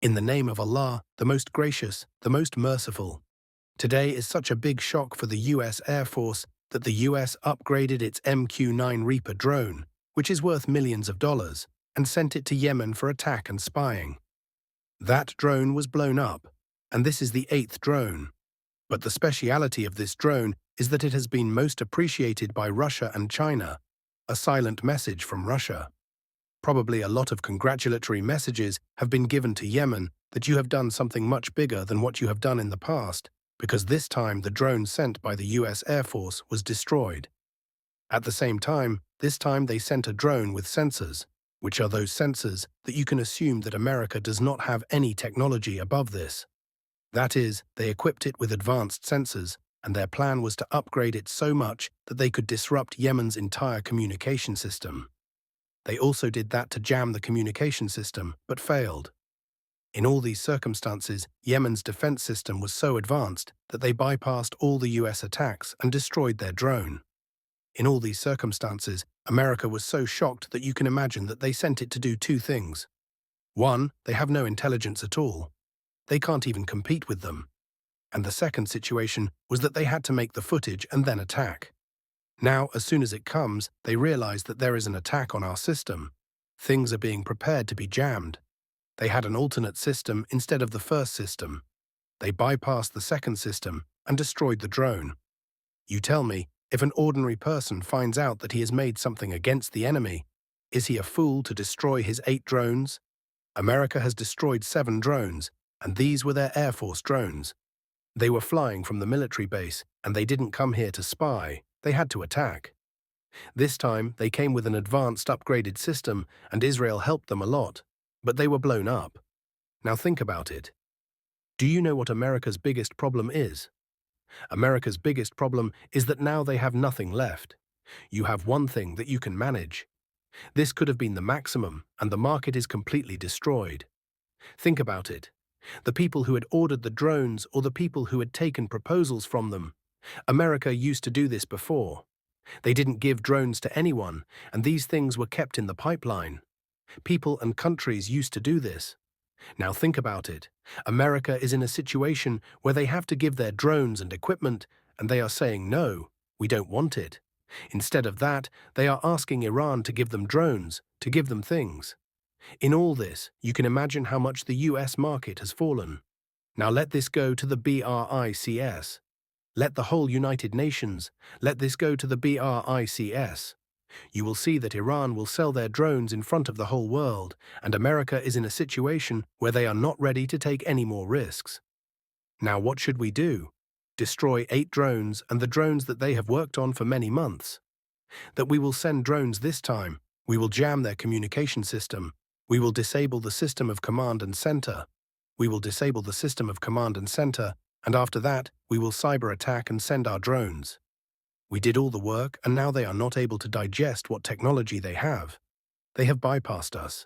In the name of Allah, the most gracious, the most merciful. Today is such a big shock for the US Air Force that the US upgraded its MQ-9 Reaper drone, which is worth millions of dollars, and sent it to Yemen for attack and spying. That drone was blown up, and this is the 8th drone. But the speciality of this drone is that it has been most appreciated by Russia and China, a silent message from Russia. Probably a lot of congratulatory messages have been given to Yemen that you have done something much bigger than what you have done in the past, because this time the drone sent by the US Air Force was destroyed. At the same time, this time they sent a drone with sensors, which are those sensors that you can assume that America does not have any technology above this. That is, they equipped it with advanced sensors, and their plan was to upgrade it so much that they could disrupt Yemen's entire communication system. They also did that to jam the communication system, but failed. In all these circumstances, Yemen's defense system was so advanced that they bypassed all the US attacks and destroyed their drone. In all these circumstances, America was so shocked that you can imagine that they sent it to do two things. One, they have no intelligence at all. They can't even compete with them. And the second situation was that they had to make the footage and then attack. Now, as soon as it comes, they realize that there is an attack on our system. Things are being prepared to be jammed. They had an alternate system instead of the first system. They bypassed the second system and destroyed the drone. You tell me, if an ordinary person finds out that he has made something against the enemy, is he a fool to destroy his 8 drones? America has destroyed 7 drones, and these were their Air Force drones. They were flying from the military base, and they didn't come here to spy. They had to attack. This time, they came with an advanced upgraded system, and Israel helped them a lot, but they were blown up. Now think about it. Do you know what America's biggest problem is? America's biggest problem is that now they have nothing left. You have one thing that you can manage. This could have been the maximum, and the market is completely destroyed. Think about it. The people who had ordered the drones or the people who had taken proposals from them. America used to do this before. They didn't give drones to anyone, and these things were kept in the pipeline. People and countries used to do this. Now think about it. America is in a situation where they have to give their drones and equipment, and they are saying, no, we don't want it. Instead of that, they are asking Iran to give them drones, to give them things. In all this, you can imagine how much the US market has fallen. Now let this go to the BRICS. Let the whole United Nations, let this go to the BRICS. You will see that Iran will sell their drones in front of the whole world, and America is in a situation where they are not ready to take any more risks. Now what should we do? Destroy 8 drones and the drones that they have worked on for many months. That we will send drones this time, we will jam their communication system, we will disable the system of command and center. We will disable the system of command and center, and after that, we will cyber attack and send our drones. We did all the work, and now they are not able to digest what technology they have. They have bypassed us.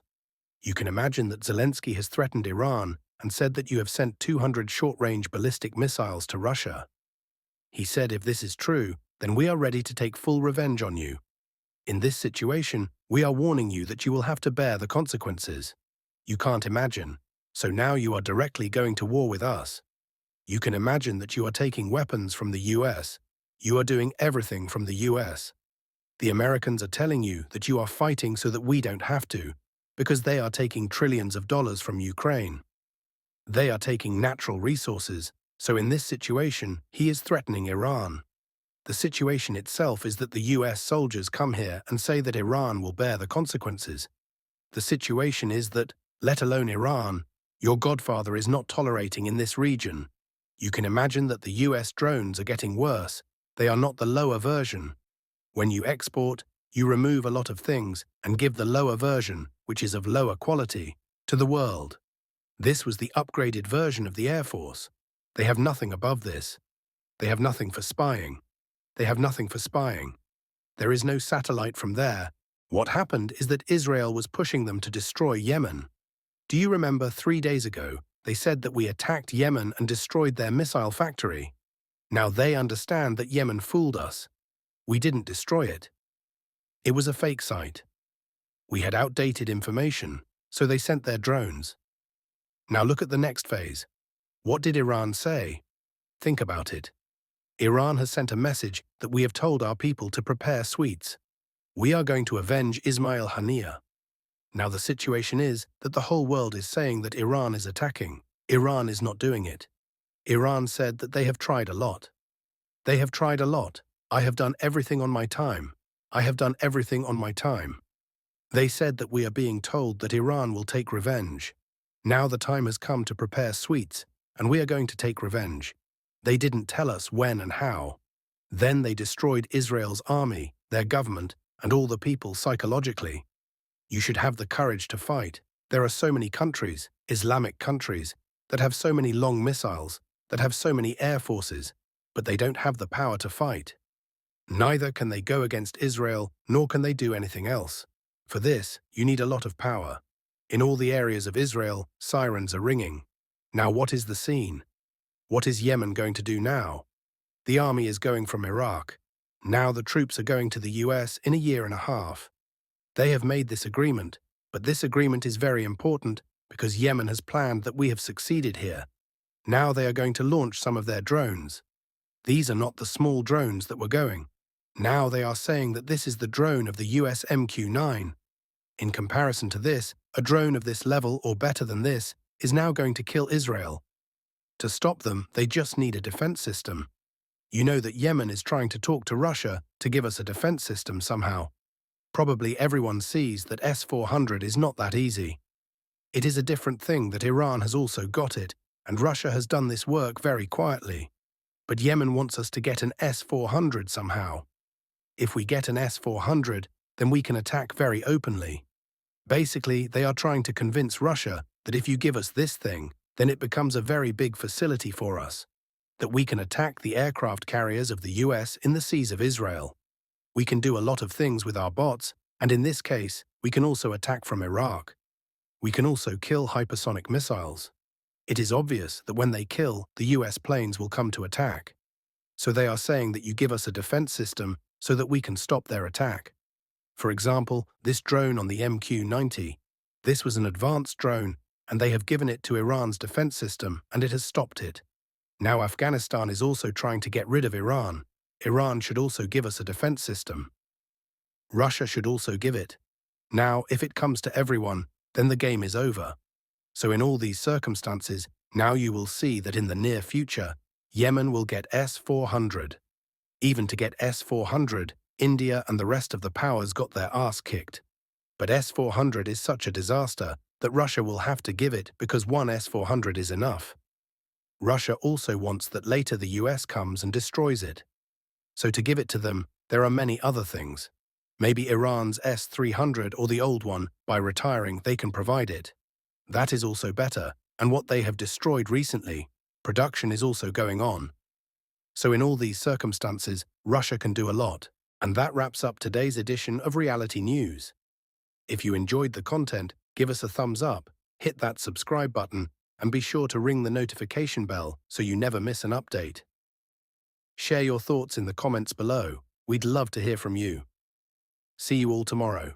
You can imagine that Zelensky has threatened Iran and said that you have sent 200 short-range ballistic missiles to Russia. He said if this is true, then we are ready to take full revenge on you. In this situation, we are warning you that you will have to bear the consequences. You can't imagine, so now you are directly going to war with us. You can imagine that you are taking weapons from the US. You are doing everything from the US. The Americans are telling you that you are fighting so that we don't have to, because they are taking trillions of dollars from Ukraine. They are taking natural resources, so in this situation, he is threatening Iran. The situation itself is that the US soldiers come here and say that Iran will bear the consequences. The situation is that, let alone Iran, your godfather is not tolerating in this region. You can imagine that the US drones are getting worse. They are not the lower version. When you export, you remove a lot of things and give the lower version, which is of lower quality, to the world. This was the upgraded version of the Air Force. They have nothing above this. They have nothing for spying. They have nothing for spying. There is no satellite from there. What happened is that Israel was pushing them to destroy Yemen. Do you remember 3 days ago, they said that we attacked Yemen and destroyed their missile factory? Now they understand that Yemen fooled us. We didn't destroy it. It was a fake site. We had outdated information, so they sent their drones. Now look at the next phase. What did Iran say? Think about it. Iran has sent a message that we have told our people to prepare sweets. We are going to avenge Ismail Haniyeh. Now the situation is that the whole world is saying that Iran is attacking. Iran is not doing it. Iran said that they have tried a lot. They have tried a lot. I have done everything on my time. I have done everything on my time. They said that we are being told that Iran will take revenge. Now the time has come to prepare sweets, and we are going to take revenge. They didn't tell us when and how. Then they destroyed Israel's army, their government, and all the people psychologically. You should have the courage to fight. There are so many countries, Islamic countries, that have so many long missiles, that have so many air forces, but they don't have the power to fight. Neither can they go against Israel, nor can they do anything else. For this, you need a lot of power. In all the areas of Israel, sirens are ringing. Now what is the scene? What is Yemen going to do now? The army is going from Iraq. Now the troops are going to the US in a year and a half. They have made this agreement, but this agreement is very important because Yemen has planned that we have succeeded here. Now they are going to launch some of their drones. These are not the small drones that were going. Now they are saying that this is the drone of the US MQ-9. In comparison to this, a drone of this level or better than this is now going to kill Israel. To stop them, they just need a defense system. You know that Yemen is trying to talk to Russia to give us a defense system somehow. Probably everyone sees that S-400 is not that easy. It is a different thing that Iran has also got it, and Russia has done this work very quietly. But Yemen wants us to get an S-400 somehow. If we get an S-400, then we can attack very openly. Basically, they are trying to convince Russia that if you give us this thing, then it becomes a very big facility for us, that we can attack the aircraft carriers of the US in the seas of Israel. We can do a lot of things with our bots, and in this case, we can also attack from Iraq. We can also kill hypersonic missiles. It is obvious that when they kill, the US planes will come to attack. So they are saying that you give us a defense system so that we can stop their attack. For example, this drone on the MQ-90. This was an advanced drone, and they have given it to Iran's defense system, and it has stopped it. Now Afghanistan is also trying to get rid of Iran. Iran should also give us a defense system. Russia should also give it. Now, if it comes to everyone, then the game is over. So in all these circumstances, now you will see that in the near future, Yemen will get S-400. Even to get S-400, India and the rest of the powers got their ass kicked. But S-400 is such a disaster that Russia will have to give it because one S-400 is enough. Russia also wants that later the US comes and destroys it. So to give it to them, there are many other things. Maybe Iran's S-300 or the old one, by retiring, they can provide it. That is also better, and what they have destroyed recently, production is also going on. So in all these circumstances, Russia can do a lot. And that wraps up today's edition of Reality News. If you enjoyed the content, give us a thumbs up, hit that subscribe button, and be sure to ring the notification bell so you never miss an update. Share your thoughts in the comments below. We'd love to hear from you. See you all tomorrow.